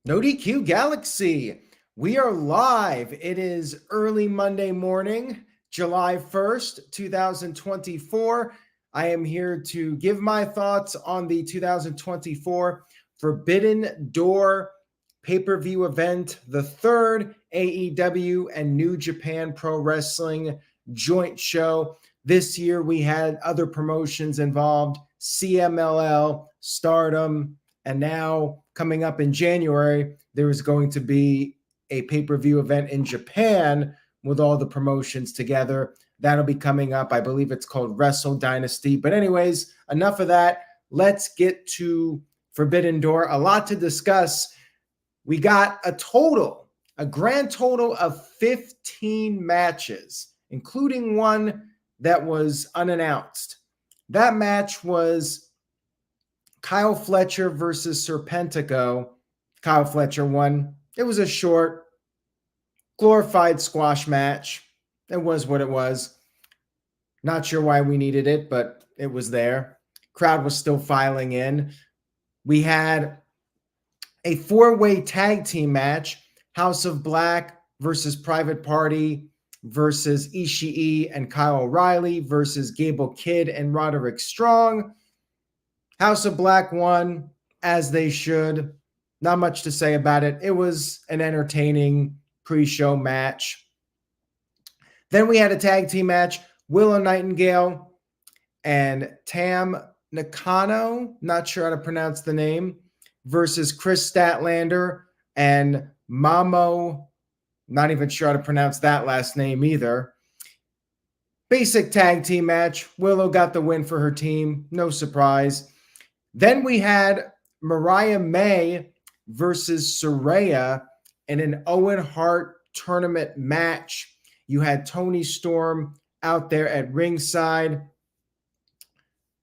No DQ Galaxy. We are live. It is early Monday morning, July 1st, 2024. I am here to give my thoughts on the 2024 Forbidden Door pay-per-view event, the third AEW and New Japan Pro Wrestling joint show. This year we had other promotions involved, CMLL, Stardom, and now coming up in January, there is going to be a pay-per-view event in Japan with all the promotions together. That'll be coming up. I believe it's called Wrestle Dynasty. But anyways, enough of that. Let's get to Forbidden Door. A lot to discuss. We got a grand total of 15 matches, including one that was unannounced. That match was Kyle Fletcher versus Serpentico. Kyle Fletcher won. It was a short, glorified squash match. It was what it was. Not sure why we needed it, but it was there. Crowd was still filing in. We had a four-way tag team match. House of Black versus Private Party versus Ishii and Kyle O'Reilly versus Gable Kidd and Roderick Strong. House of Black won, as they should. Not much to say about it. It was an entertaining pre-show match. Then we had a tag team match. Willow Nightingale and Tam Nakano, not sure how to pronounce the name, versus Chris Statlander and Mamo, not even sure how to pronounce that last name either. Basic tag team match. Willow got the win for her team. No surprise. Then we had Mariah May versus Saraya in an Owen Hart tournament match. You had Toni Storm out there at ringside.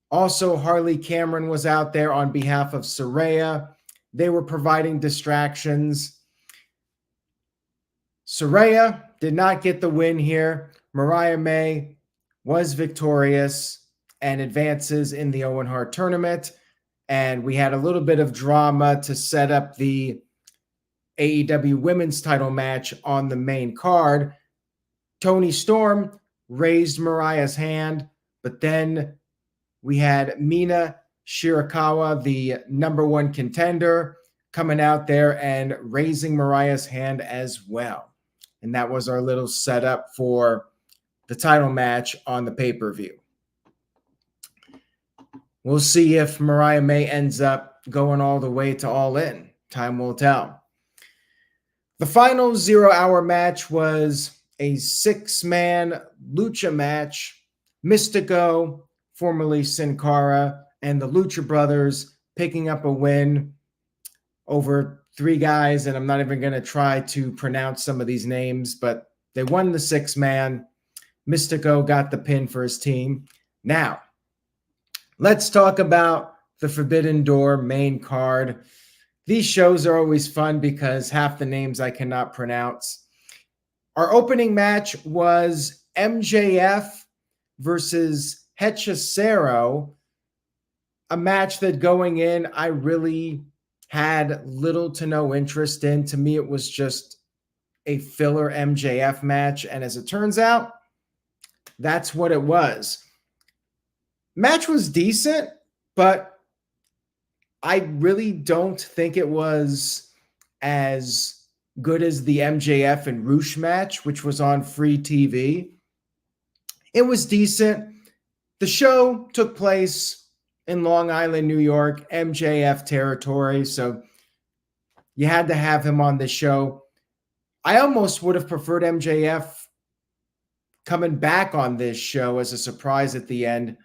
Also, Harley Cameron was out there on behalf of Saraya. They were providing distractions. Saraya did not get the win here. Mariah May was victorious and advances in the Owen Hart tournament. And we had a little bit of drama to set up the AEW women's title match on the main card. Toni Storm raised Mariah's hand, but then we had Mina Shirakawa, the number one contender, coming out there and raising Mariah's hand as well. And that was our little setup for the title match on the pay-per-view. We'll see if Mariah May ends up going all the way to All In. Time will tell. The final 0-hour match was a 6-man lucha match. Mystico, formerly Sin Cara, and the Lucha Brothers picking up a win over 3 guys, and I'm not even going to try to pronounce some of these names, but they won the 6-man. Mystico got the pin for his team. Now, let's talk about the Forbidden Door main card. These shows are always fun because half the names I cannot pronounce. Our opening match was MJF versus Hechicero, a match that going in I really had little to no interest in. To me, it was just a filler MJF match, and as it turns out, that's what it was. Match was decent, but I really don't think it was as good as the MJF and Roosh match, which was on free TV. It was decent. The show took place in Long Island, New York, MJF territory, so you had to have him on the show. I almost would have preferred MJF coming back on this show as a surprise at the end.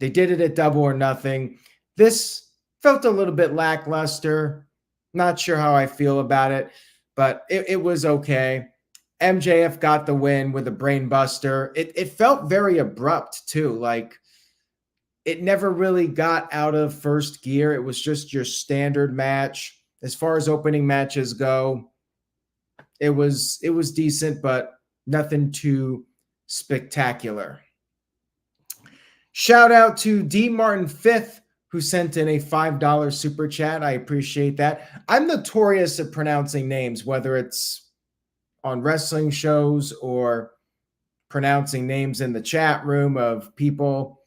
They did it at Double or Nothing. This felt a little bit lackluster. Not sure how I feel about it, but it was okay. MJF got the win with a brain buster. It felt very abrupt too. Like it never really got out of first gear. It was just your standard match. As far as opening matches go, it was decent, but nothing too spectacular. Shout out to D. Martin 5th who sent in a $5 super chat. I appreciate that. I'm notorious at pronouncing names, whether it's on wrestling shows or pronouncing names in the chat room of people.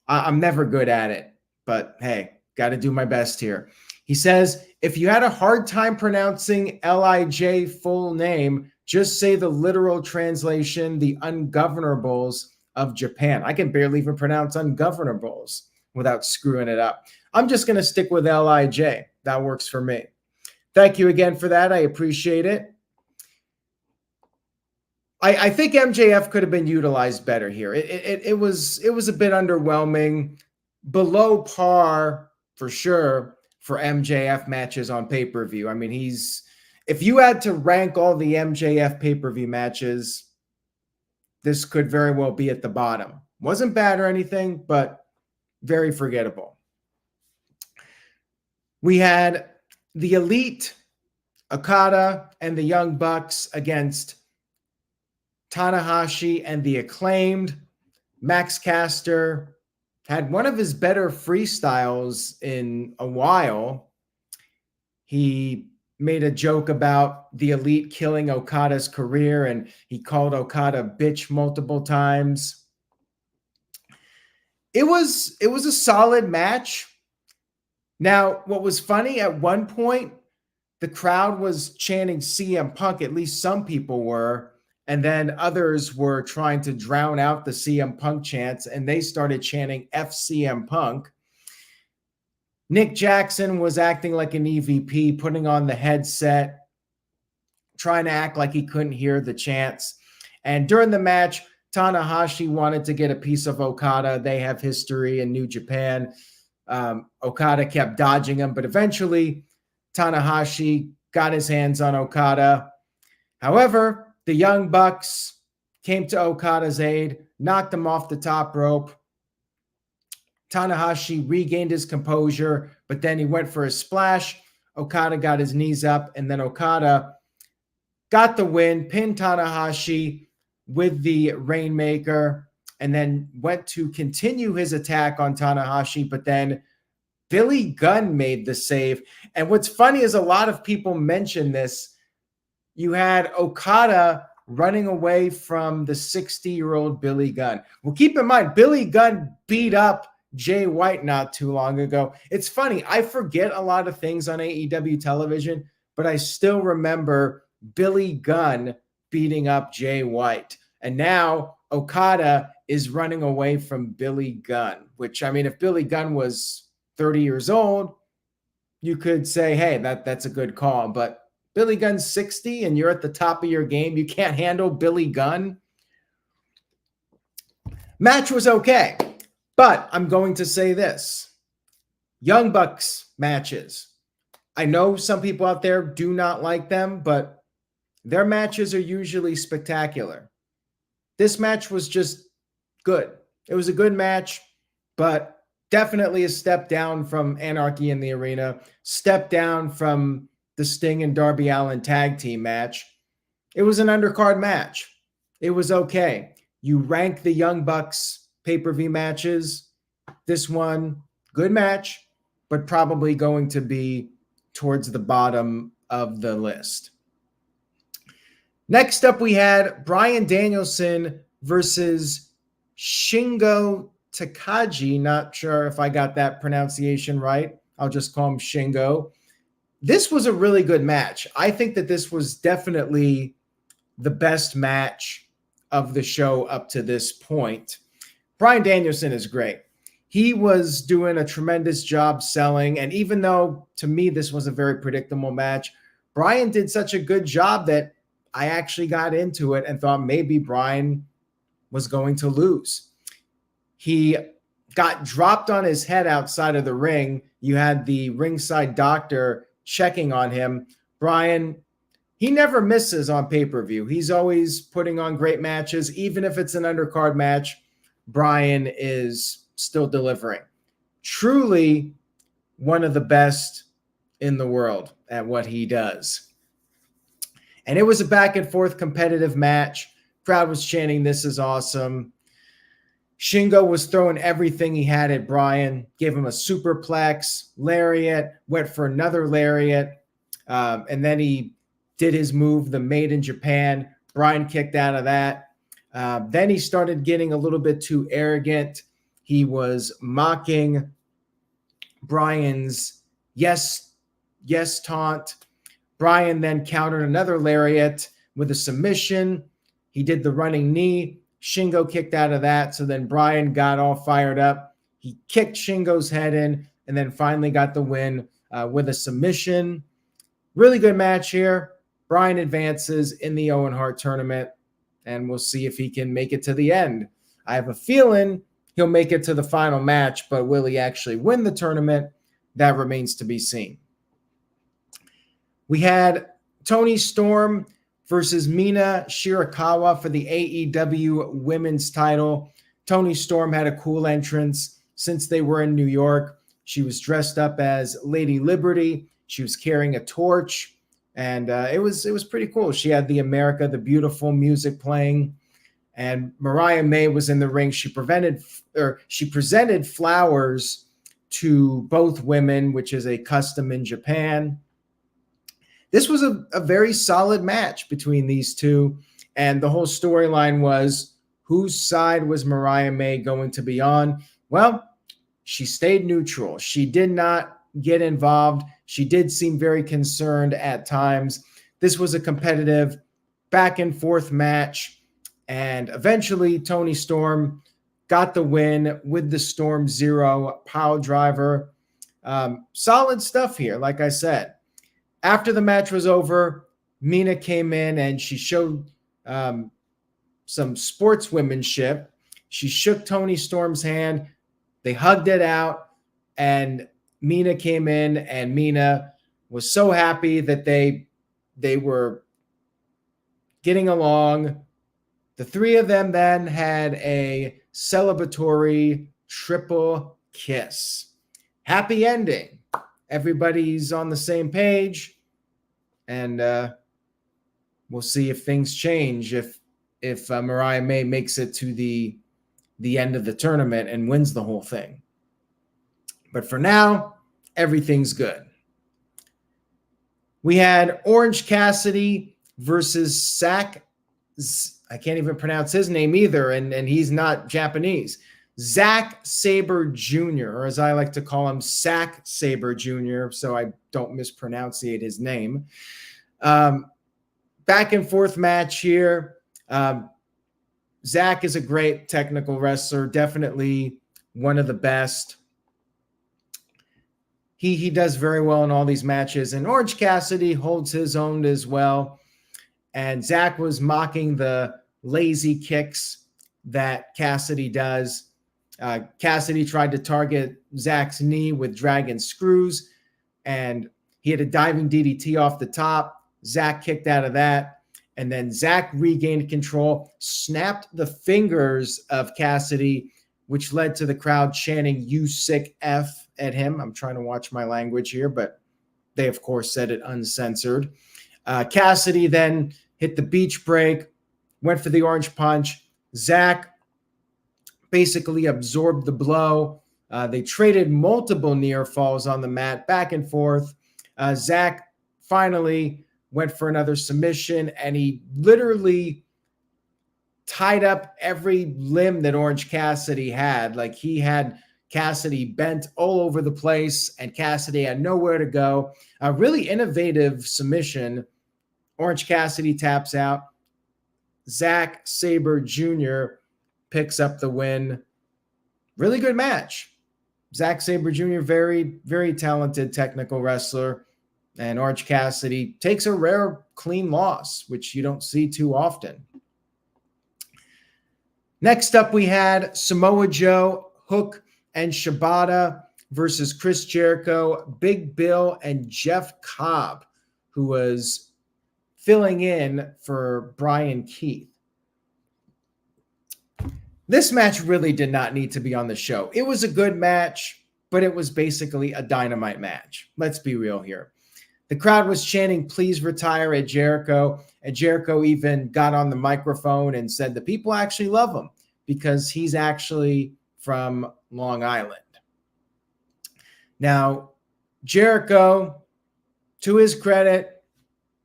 I'm never good at it, but hey, got to do my best here. He says, if you had a hard time pronouncing LIJ full name, just say the literal translation, the ungovernables of Japan. I can barely even pronounce ungovernables without screwing it up. I'm just going to stick with LIJ. That works for me. Thank you again for that. I appreciate it. I think MJF could have been utilized better here. It was a bit underwhelming, below par for sure for MJF matches on pay-per-view. I mean, if you had to rank all the MJF pay-per-view matches, this could very well be at the bottom. Wasn't bad or anything, but very forgettable. We had the Elite, Okada, and the Young Bucks against Tanahashi and the Acclaimed. Max Caster had one of his better freestyles in a while. He made a joke about the Elite killing Okada's career, and he called Okada bitch multiple times. It was a solid match. Now, what was funny, at one point, the crowd was chanting CM Punk, at least some people were, and then others were trying to drown out the CM Punk chants, and they started chanting FCM Punk. Nick Jackson was acting like an EVP, putting on the headset, trying to act like he couldn't hear the chants. And during the match, Tanahashi wanted to get a piece of Okada. They have history in New Japan. Okada kept dodging him, but eventually Tanahashi got his hands on Okada. However, the Young Bucks came to Okada's aid, knocked him off the top rope. Tanahashi regained his composure, but then he went for a splash. Okada got his knees up, and then Okada got the win, pinned Tanahashi with the Rainmaker, and then went to continue his attack on Tanahashi, but then Billy Gunn made the save. And what's funny is a lot of people mention this. You had Okada running away from the 60-year-old Billy Gunn. Well, keep in mind, Billy Gunn beat up Jay White not too long ago. It's funny. I forget a lot of things on AEW television, but I still remember Billy Gunn beating up Jay White. And now Okada is running away from Billy Gunn, which, I mean, if Billy Gunn was 30 years old, you could say, hey, that's a good call. But Billy Gunn's 60 and you're at the top of your game. You can't handle Billy Gunn. Match was okay. But I'm going to say this. Young Bucks matches. I know some people out there do not like them, but their matches are usually spectacular. This match was just good. It was a good match, but definitely a step down from Anarchy in the Arena, step down from the Sting and Darby Allin tag team match. It was an undercard match. It was okay. You rank the Young Bucks pay-per-view matches. This one, good match, but probably going to be towards the bottom of the list. Next up, we had Bryan Danielson versus Shingo Takagi. Not sure if I got that pronunciation right. I'll just call him Shingo. This was a really good match. I think that this was definitely the best match of the show up to this point. Bryan Danielson is great. He was doing a tremendous job selling, and even though, to me, this was a very predictable match, Bryan did such a good job that I actually got into it and thought maybe Bryan was going to lose. He got dropped on his head outside of the ring. You had the ringside doctor checking on him. Bryan, he never misses on pay-per-view. He's always putting on great matches. Even if it's an undercard match, Bryan is still delivering. Truly one of the best in the world at what he does. And it was a back and forth competitive match. Crowd was chanting, "This is awesome." Shingo was throwing everything he had at Bryan, gave him a superplex, lariat, went for another lariat, and then he did his move, the Made in Japan. Bryan kicked out of that. Then he started getting a little bit too arrogant. He was mocking Bryan's yes taunt. Bryan then countered another lariat with a submission. He did the running knee. Shingo kicked out of that. So then Bryan got all fired up. He kicked Shingo's head in and then finally got the win with a submission. Really good match here. Bryan advances in the Owen Hart tournament, and we'll see if he can make it to the end. I have a feeling he'll make it to the final match, but will he actually win the tournament? That remains to be seen. We had Toni Storm versus Mina Shirakawa for the AEW women's title. Toni Storm had a cool entrance since they were in New York. She was dressed up as Lady Liberty. She was carrying a torch, and it was pretty cool. She had the America the Beautiful music playing, and Mariah May was in the ring. She presented flowers to both women, which is a custom in Japan. This was a very solid match between these two, and the whole storyline was whose side was Mariah May going to be on? Well, she stayed neutral. She did not get involved. She did seem very concerned at times. This was a competitive back and forth match, and eventually Toni Storm got the win with the Storm Zero pile driver. Solid stuff here, like I said. After the match was over, Mina came in and she showed some sportswomanship. She shook Toni Storm's hand. They hugged it out, and Mina came in, and Mina was so happy that they were getting along. The three of them then had a celebratory triple kiss. Happy ending. Everybody's on the same page, and we'll see if things change, if Mariah May makes it to the end of the tournament and wins the whole thing. But for now, everything's good. We had Orange Cassidy versus Zack. I can't even pronounce his name either, and he's not Japanese. Zack Sabre Jr., or as I like to call him, Zack Sabre Jr., so I don't mispronunciate his name. Back and forth match here. Zack is a great technical wrestler, definitely one of the best. He does very well in all these matches, and Orange Cassidy holds his own as well. And Zack was mocking the lazy kicks that Cassidy does. Cassidy tried to target Zack's knee with dragon screws, and he had a diving DDT off the top. Zack kicked out of that, and then Zack regained control, snapped the fingers of Cassidy, which led to the crowd chanting "You sick F" at him. I'm trying to watch my language here, but they, of course, said it uncensored. Cassidy then hit the beach break, went for the orange punch. Zack basically absorbed the blow. They traded multiple near falls on the mat, back and forth. Zack finally went for another submission, and he literally tied up every limb that Orange Cassidy had. Like, he had Cassidy bent all over the place, and Cassidy had nowhere to go. A really innovative submission. Orange Cassidy taps out. Zack Sabre Jr. picks up the win. Really good match. Zack Sabre Jr., very, very talented technical wrestler. And Orange Cassidy takes a rare clean loss, which you don't see too often. Next up, we had Samoa Joe, Hook, and Shibata versus Chris Jericho, Big Bill, and Jeff Cobb, who was filling in for Brian Keith. This match really did not need to be on the show. It was a good match, but it was basically a dynamite match. Let's be real here. The crowd was chanting, "Please retire" at Jericho, and Jericho even got on the microphone and said the people actually love him. because he's actually from Long Island. Now, Jericho, to his credit,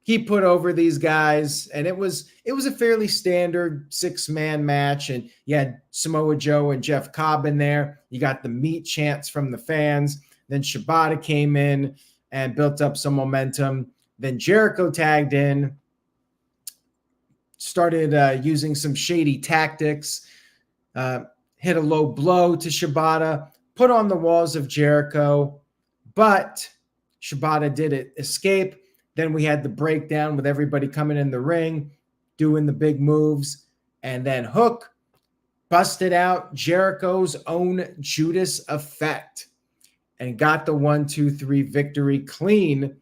he put over these guys, and it was a fairly standard 6-man match. And you had Samoa Joe and Jeff Cobb in there. You got the meat chants from the fans. Then Shibata came in and built up some momentum. Then Jericho tagged in, started using some shady tactics, hit a low blow to Shibata, put on the walls of Jericho, but Shibata did escape. Then we had the breakdown with everybody coming in the ring, doing the big moves, and then Hook busted out Jericho's own Judas Effect and got the 1-2-3 victory clean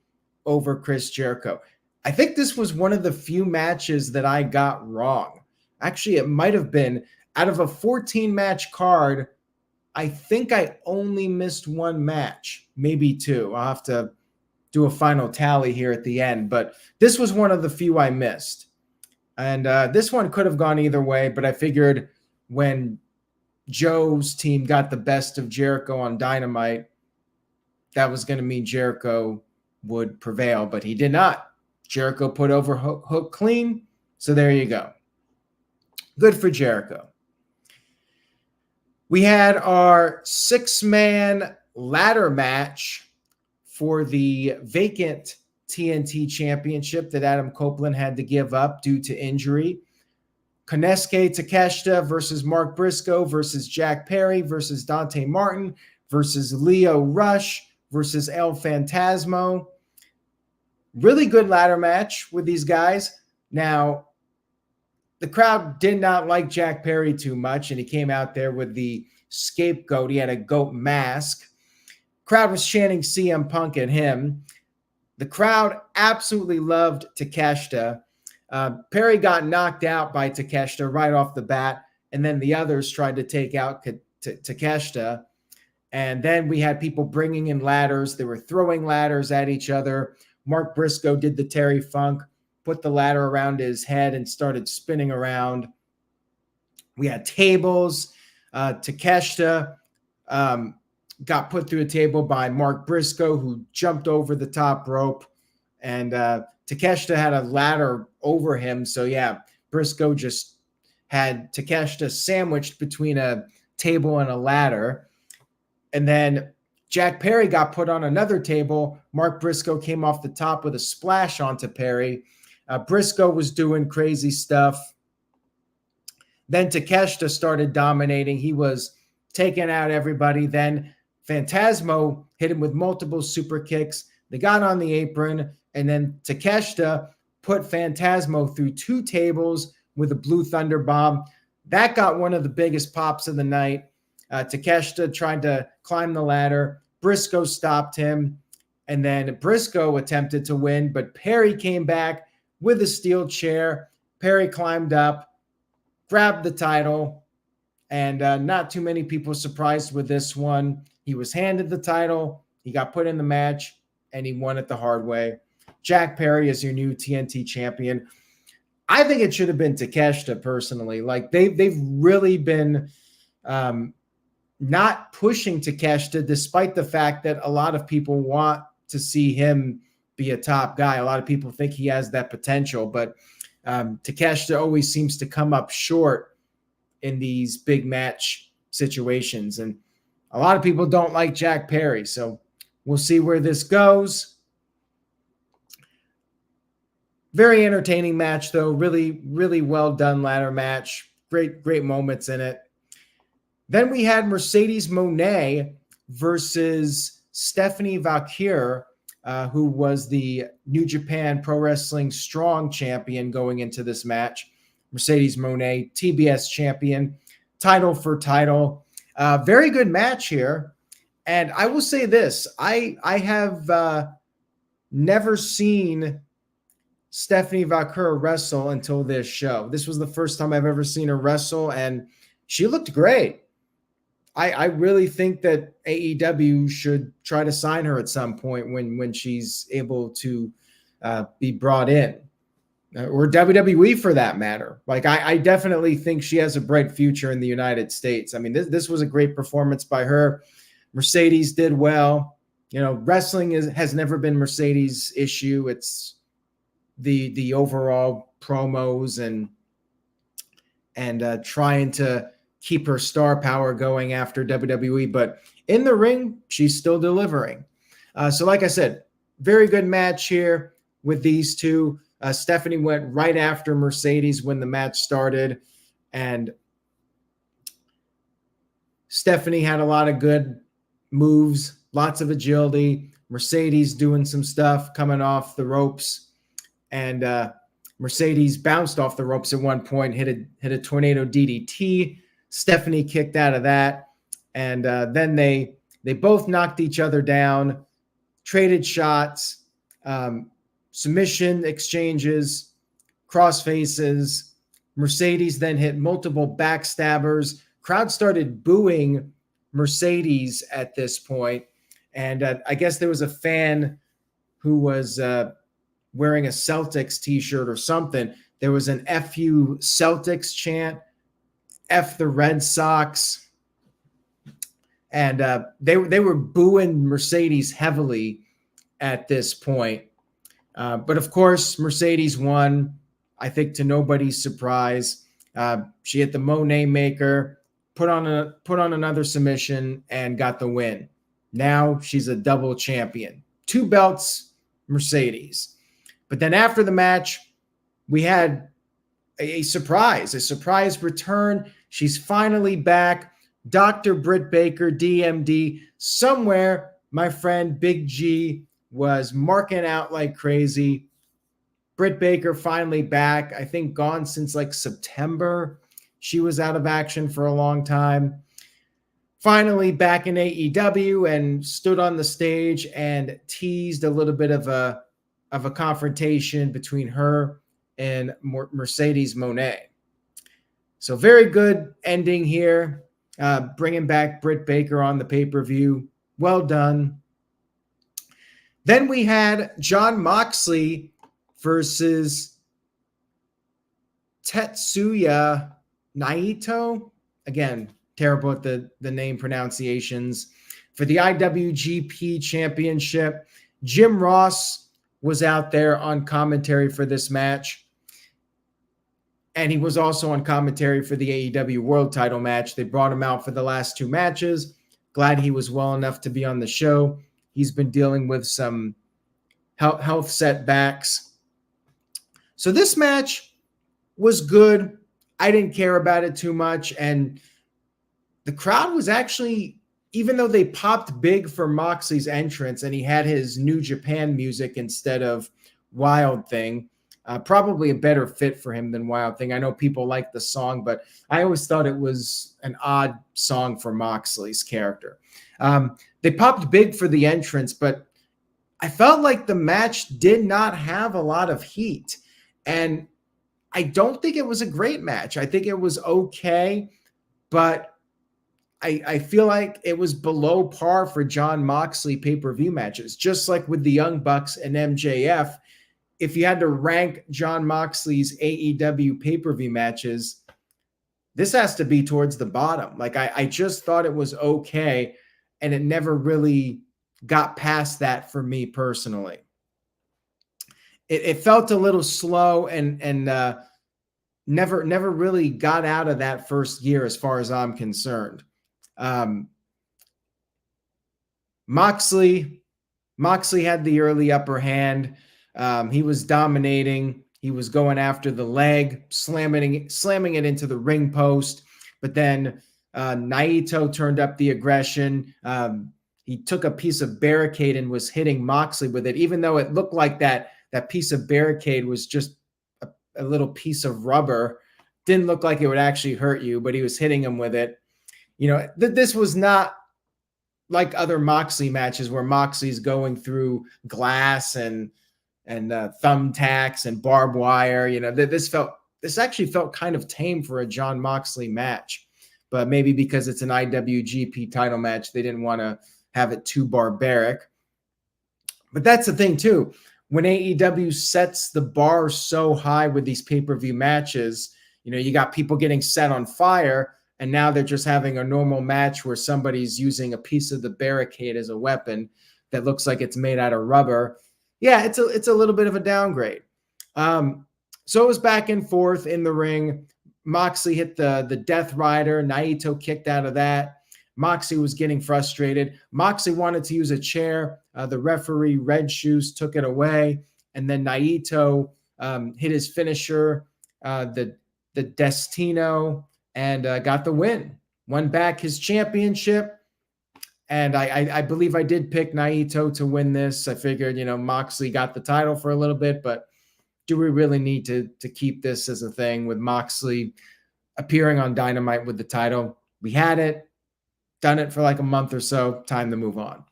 over Chris Jericho. I think this was one of the few matches that I got wrong. Actually, it might have been out of a 14-match card. I think I only missed one match, maybe two. I'll have to do a final tally here at the end, but this was one of the few I missed. And this one could have gone either way, but I figured when Joe's team got the best of Jericho on Dynamite, that was going to mean Jericho would prevail, but he did not. Jericho put over Hook clean, so there you go. Good for Jericho. We had our 6-man ladder match for the vacant TNT championship that Adam Copeland had to give up due to injury. Konosuke Takeshita versus Mark Briscoe versus Jack Perry versus Dante Martin versus Lio Rush versus El Phantasmo. Really good ladder match with these guys. Now, the crowd did not like Jack Perry too much, and he came out there with the scapegoat. He had a goat mask. Crowd was chanting CM Punk at him. The crowd absolutely loved Takeshita. Perry got knocked out by Takeshita right off the bat, and then the others tried to take out Takeshita. And then we had people bringing in ladders. They were throwing ladders at each other. Mark Briscoe did the Terry Funk, put the ladder around his head and started spinning around. We had tables. Takeshita got put through a table by Mark Briscoe, who jumped over the top rope. And Takeshita had a ladder over him. So, yeah, Briscoe just had Takeshita sandwiched between a table and a ladder. And then Jack Perry got put on another table. Mark Briscoe came off the top with a splash onto Perry. Briscoe was doing crazy stuff. Then Takeshita started dominating. He was taking out everybody. Then Phantasmo hit him with multiple super kicks. They got on the apron, and then Takeshita put Phantasmo through 2 tables with a Blue Thunder Bomb. That got one of the biggest pops of the night. Takeshita tried to climb the ladder. Briscoe stopped him, and then Briscoe attempted to win, but Perry came back with a steel chair. Perry climbed up, grabbed the title, and not too many people surprised with this one. He was handed the title, he got put in the match, and he won it the hard way. Jack Perry is your new TNT champion. I think it should have been Takeshita personally. Like they've really been not pushing Takeshita, despite the fact that a lot of people want to see him be a top guy. A lot of people think he has that potential, but Takeshita always seems to come up short in these big match situations. And a lot of people don't like Jack Perry, so we'll see where this goes. Very entertaining match, though. Really, really well done ladder match. Great moments in it. Then we had Mercedes Mone versus Stephanie Vaquer, who was the New Japan Pro Wrestling Strong champion going into this match. Mercedes Mone, TBS champion, title for title. Very good match here. And I will say this, I have never seen Stephanie Vaquer wrestle until this show. This was the first time I've ever seen her wrestle, and she looked great. I really think that AEW should try to sign her at some point when she's able to be brought in. or WWE for that matter. Like I definitely think she has a bright future in the United States. I mean, this was a great performance by her. Mercedes did well. You know, wrestling has never been Mercedes' issue. It's the overall promos and trying to keep her star power going after WWE. But in the ring, she's still delivering. So like I said, very good match here with these two. Stephanie went right after Mercedes when the match started, and Stephanie had a lot of good moves, lots of agility. Mercedes doing some stuff coming off the ropes, and Mercedes bounced off the ropes at one point, hit a tornado DDT. Stephanie kicked out of that, and then they both knocked each other down, traded shots, submission exchanges, cross faces. Mercedes then hit multiple backstabbers. Crowd started booing Mercedes at this point, and I guess there was a fan who was wearing a Celtics t-shirt or something. There was an FU Celtics chant, F the Red Sox. And they were booing Mercedes heavily at this point. But of course, Mercedes won, I think to nobody's surprise. She hit the Mone maker, put on another submission, and got the win. Now she's a double champion. 2 belts, Mercedes. But then after the match, we had a surprise return. She's finally back. Dr. Britt Baker, DMD, somewhere my friend Big G was marking out like crazy. Britt Baker finally back. I think gone since like September. She was out of action for a long time. Finally back in AEW and stood on the stage and teased a little bit of a confrontation between her and Mercedes Mone. So very good ending here. Bringing back Britt Baker on the pay-per-view. Well done. Then we had Jon Moxley versus Tetsuya Naito. Again, terrible at the name pronunciations. For the IWGP Championship, Jim Ross was out there on commentary for this match. And he was also on commentary for the AEW World Title match. They brought him out for the last 2 matches. Glad he was well enough to be on the show. He's been dealing with some health setbacks. So this match was good. I didn't care about it too much. And the crowd was actually, even though they popped big for Moxley's entrance and he had his New Japan music instead of Wild Thing, probably a better fit for him than Wild Thing. I know people like the song, but I always thought it was an odd song for Moxley's character. They popped big for the entrance, but I felt like the match did not have a lot of heat. And I don't think it was a great match. I think it was okay, but I feel like it was below par for Jon Moxley pay-per-view matches, just like with the Young Bucks and MJF. If you had to rank Jon Moxley's AEW pay-per-view matches, this has to be towards the bottom. Like I just thought it was okay, and it never really got past that for me personally. It felt a little slow and never really got out of that first gear as far as I'm concerned. Moxley had the early upper hand. He was dominating. He was going after the leg, slamming it into the ring post. But then Naito turned up the aggression. He took a piece of barricade and was hitting Moxley with it, even though it looked like that piece of barricade was just a little piece of rubber. Didn't look like it would actually hurt you, but he was hitting him with it. You know, this was not like other Moxley matches where Moxley's going through glass and thumbtacks and barbed wire. You know, this actually felt kind of tame for a Jon Moxley match, but maybe because it's an IWGP title match, they didn't want to have it too barbaric. But that's the thing too. when AEW sets the bar so high with these pay-per-view matches, you got people getting set on fire, and now they're just having a normal match where somebody's using a piece of the barricade as a weapon that looks like it's made out of rubber. Yeah, it's a little bit of a downgrade. So it was back and forth in the ring. Moxley hit the Death Rider. Naito kicked out of that. Moxley was getting frustrated. Moxley wanted to use a chair. The referee, Red Shoes, took it away. And then Naito hit his finisher, the Destino, and got the win. Won back his championship. And I believe I did pick Naito to win this. I figured, Moxley got the title for a little bit, but do we really need to keep this as a thing with Moxley appearing on Dynamite with the title? We had it, done it for like a month or so, time to move on.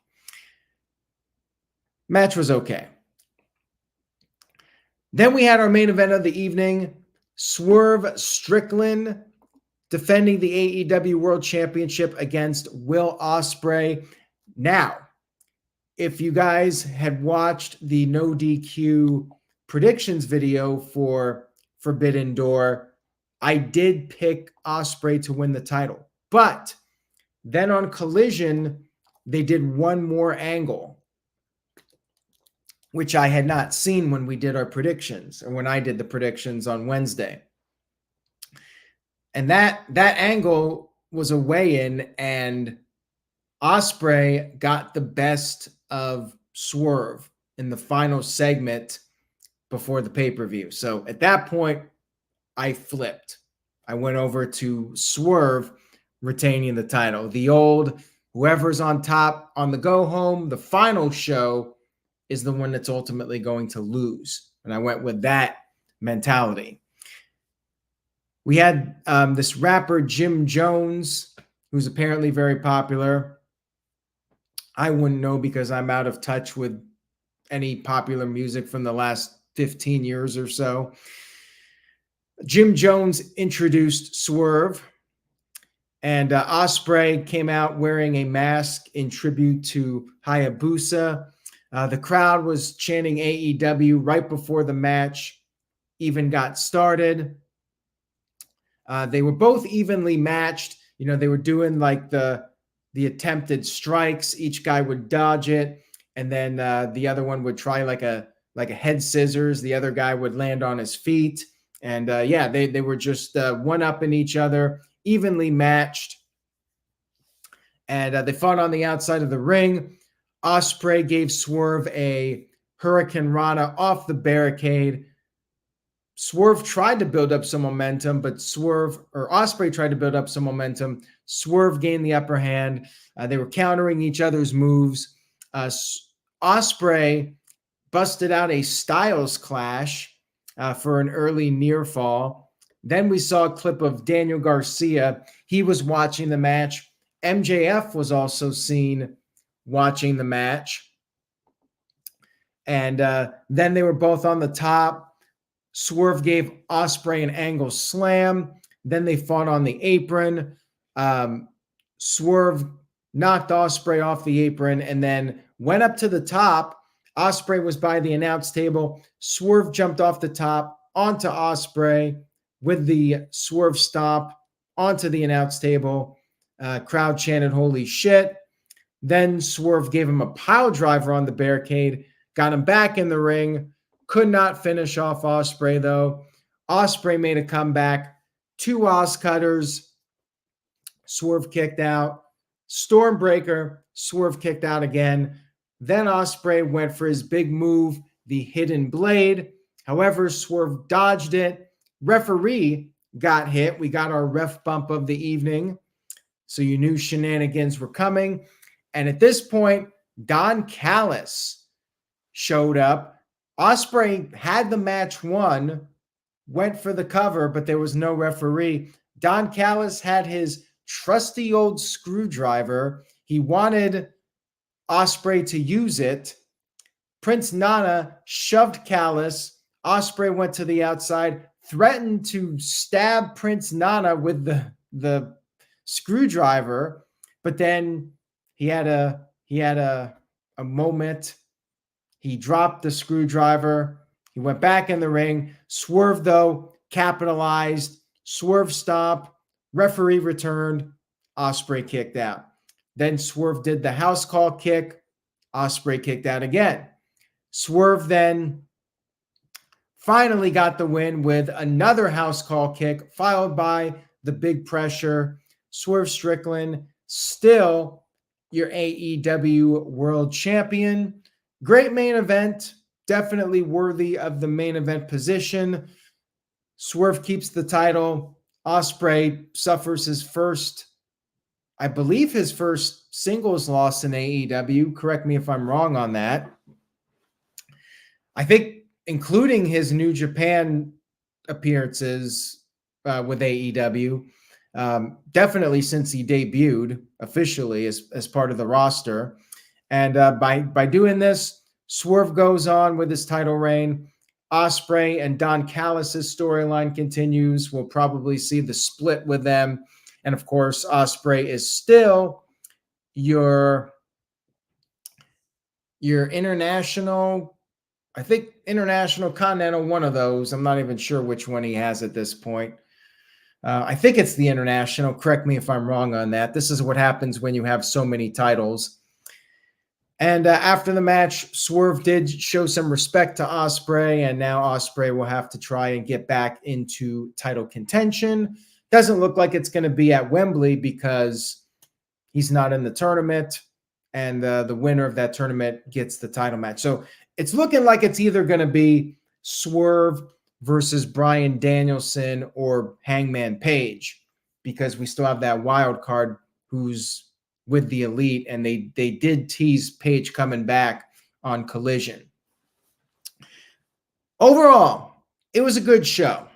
Match was okay. Then we had our main event of the evening, Swerve Strickland defending the AEW World Championship against Will Ospreay. Now, if you guys had watched the No DQ predictions video for Forbidden Door, I did pick Ospreay to win the title. But then on Collision, they did one more angle, which I had not seen when we did our predictions, or when I did the predictions on Wednesday. And that angle was a weigh-in, and Ospreay got the best of Swerve in the final segment before the pay-per-view. So at that point, I flipped. I went over to Swerve retaining the title. The old, whoever's on top on the go home, the final show is the one that's ultimately going to lose. And I went with that mentality. We had this rapper, Jim Jones, who's apparently very popular. I wouldn't know because I'm out of touch with any popular music from the last 15 years or so. Jim Jones introduced Swerve, and Ospreay came out wearing a mask in tribute to Hayabusa. The crowd was chanting AEW right before the match even got started. They were both evenly matched. They were doing like the attempted strikes. Each guy would dodge it, and then the other one would try like a head scissors. The other guy would land on his feet. And they were just one-upping each other, evenly matched. And they fought on the outside of the ring. Ospreay gave Swerve a Hurricane Rana off the barricade. Swerve tried to build up some momentum, but Ospreay tried to build up some momentum. Swerve gained the upper hand. They were countering each other's moves. Ospreay busted out a Styles Clash for an early near fall. Then we saw a clip of Daniel Garcia. He was watching the match. MJF was also seen watching the match. And then they were both on the top. Swerve gave Ospreay an angle slam. Then they fought on the apron. Swerve knocked Ospreay off the apron and then went up to the top. Ospreay was by the announce table. Swerve jumped off the top onto Ospreay with the Swerve stomp onto the announce table. Crowd chanted, "Holy shit." Then Swerve gave him a pile driver on the barricade, got him back in the ring. Could not finish off Ospreay, though. Ospreay made a comeback. 2 Oz cutters. Swerve kicked out. Stormbreaker. Swerve kicked out again. Then Ospreay went for his big move, the Hidden Blade. However, Swerve dodged it. Referee got hit. We got our ref bump of the evening. So you knew shenanigans were coming. And at this point, Don Callis showed up. Ospreay had the match won, went for the cover, but there was no referee. Don Callis had his trusty old screwdriver. He wanted Ospreay to use it. Prince Nana shoved Callis. Ospreay went to the outside, threatened to stab Prince Nana with the screwdriver, but then he had a moment He dropped the screwdriver. He went back in the ring. Swerve, though, capitalized. Swerve stomp. Referee returned. Ospreay kicked out. Then Swerve did the house call kick. Ospreay kicked out again. Swerve then finally got the win with another house call kick, followed by the big pressure. Swerve Strickland, still your AEW World Champion. Great main event, definitely worthy of the main event position. Swerve keeps the title. Ospreay suffers his first, I believe his first singles loss in AEW. Correct me if I'm wrong on that. I think including his New Japan appearances with AEW, definitely since he debuted officially as part of the roster. And by doing this, Swerve goes on with his title reign. Ospreay and Don Callis' storyline continues. We'll probably see the split with them. And of course, Ospreay is still your international, I think international, continental, one of those. I'm not even sure which one he has at this point. I think it's the international. Correct me if I'm wrong on that. This is what happens when you have so many titles. And after the match, Swerve did show some respect to Ospreay, and now Ospreay will have to try and get back into title contention. Doesn't look like it's going to be at Wembley because he's not in the tournament, and the winner of that tournament gets the title match. So it's looking like it's either going to be Swerve versus Bryan Danielson or Hangman Page, because we still have that wild card who's with the Elite, and they did tease Page coming back on Collision. Overall, it was a good show.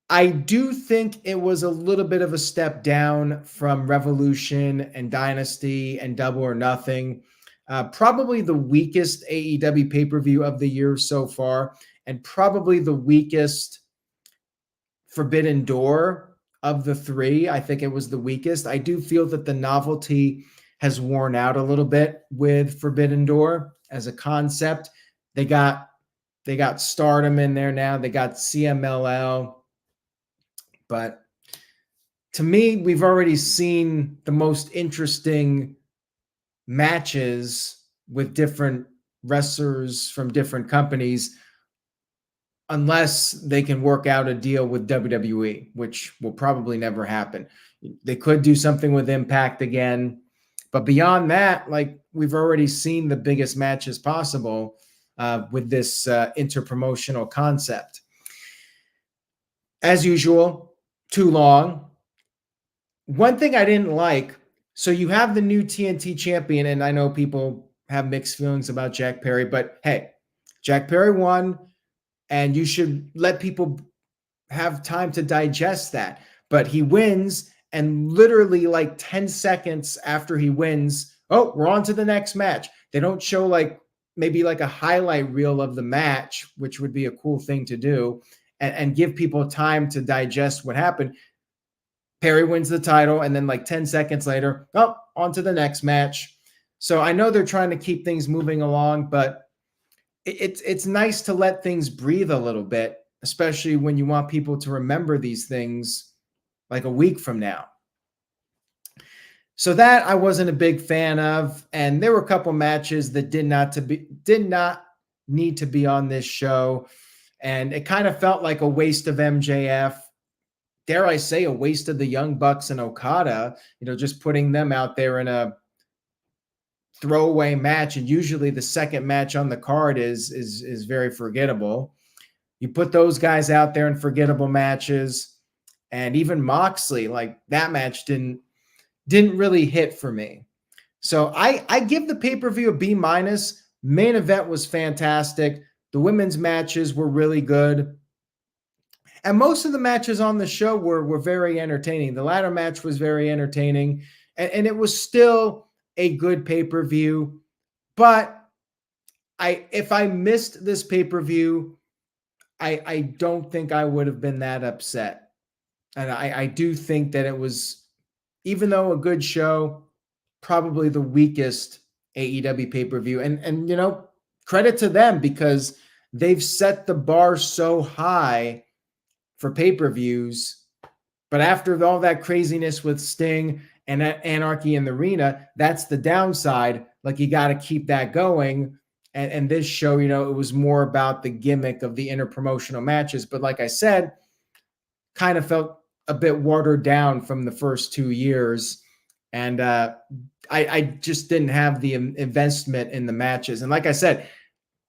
I do think it was a little bit of a step down from Revolution and Dynasty and Double or Nothing. Probably the weakest AEW pay-per-view of the year so far, and probably the weakest Forbidden Door of the three. I think it was the weakest. I do feel that the novelty has worn out a little bit with Forbidden Door as a concept. They got Stardom in there now. They got CMLL. But to me, we've already seen the most interesting matches with different wrestlers from different companies, unless they can work out a deal with WWE, which will probably never happen. They could do something with Impact again. But beyond that, like, we've already seen the biggest matches possible with this interpromotional concept. As usual, too long. One thing I didn't like, so you have the new TNT champion, and I know people have mixed feelings about Jack Perry, but hey, Jack Perry won, and you should let people have time to digest that. But he wins, and literally like 10 seconds after he wins, oh, we're on to the next match. They don't show like maybe like a highlight reel of the match, which would be a cool thing to do, and give people time to digest what happened. Perry wins the title, and then like 10 seconds later, oh, on to the next match. So I know they're trying to keep things moving along, but it's nice to let things breathe a little bit, especially when you want people to remember these things like a week from now. So that I wasn't a big fan of, and there were a couple matches that did not need to be on this show, and it kind of felt like a waste of MJF. Dare I say, a waste of the Young Bucks and Okada, just putting them out there in a throwaway match. And usually the second match on the card is very forgettable. You put those guys out there in forgettable matches, and even Moxley, like, that match didn't really hit for me. So I give the pay-per-view a B-. Main event was fantastic. The women's matches were really good. And most of the matches on the show were very entertaining. The ladder match was very entertaining, and it was still a good pay-per-view. But if I missed this pay-per-view, I don't think I would have been that upset. And I do think that it was, even though a good show, probably the weakest AEW pay-per-view. And credit to them because they've set the bar so high for pay-per-views. But after all that craziness with Sting and Anarchy in the Arena, that's the downside. Like, you got to keep that going. And this show, you know, it was more about the gimmick of the interpromotional matches. But like I said, kind of felt a bit watered down from the first 2 years. And I just didn't have the investment in the matches. And like I said,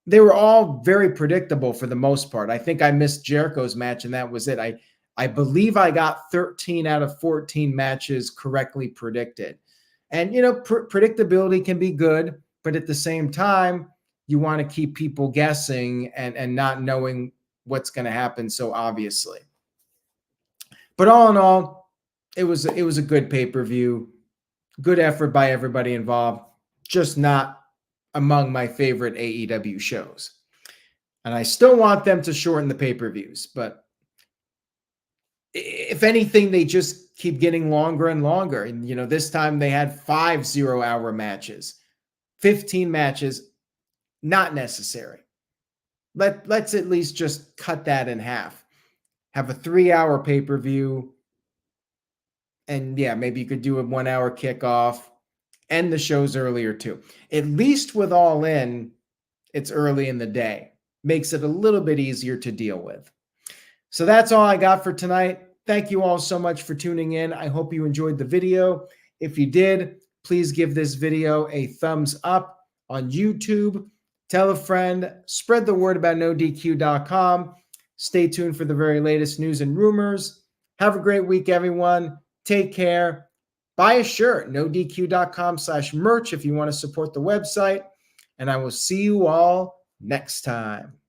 they were all very predictable for the most part. I think I missed Jericho's match, and that was it. I believe I got 13 out of 14 matches correctly predicted. And, you know, predictability can be good, but at the same time, you want to keep people guessing and not knowing what's going to happen so obviously. But all in all, it was a good pay-per-view, good effort by everybody involved, just not among my favorite AEW shows. And I still want them to shorten the pay-per-views, but if anything, they just keep getting longer and longer. And, you know, this time they had 5 0-hour matches, 15 matches, not necessary. Let's at least just cut that in half. Have a 3-hour pay-per-view. And yeah, maybe you could do a 1-hour kickoff. End the shows earlier too. At least with All In, it's early in the day. Makes it a little bit easier to deal with. So that's all I got for tonight. Thank you all so much for tuning in. I hope you enjoyed the video. If you did, please give this video a thumbs up on YouTube. Tell a friend. Spread the word about NoDQ.com. Stay tuned for the very latest news and rumors. Have a great week, everyone. Take care. Buy a shirt, NoDQ.com/merch if you want to support the website. And I will see you all next time.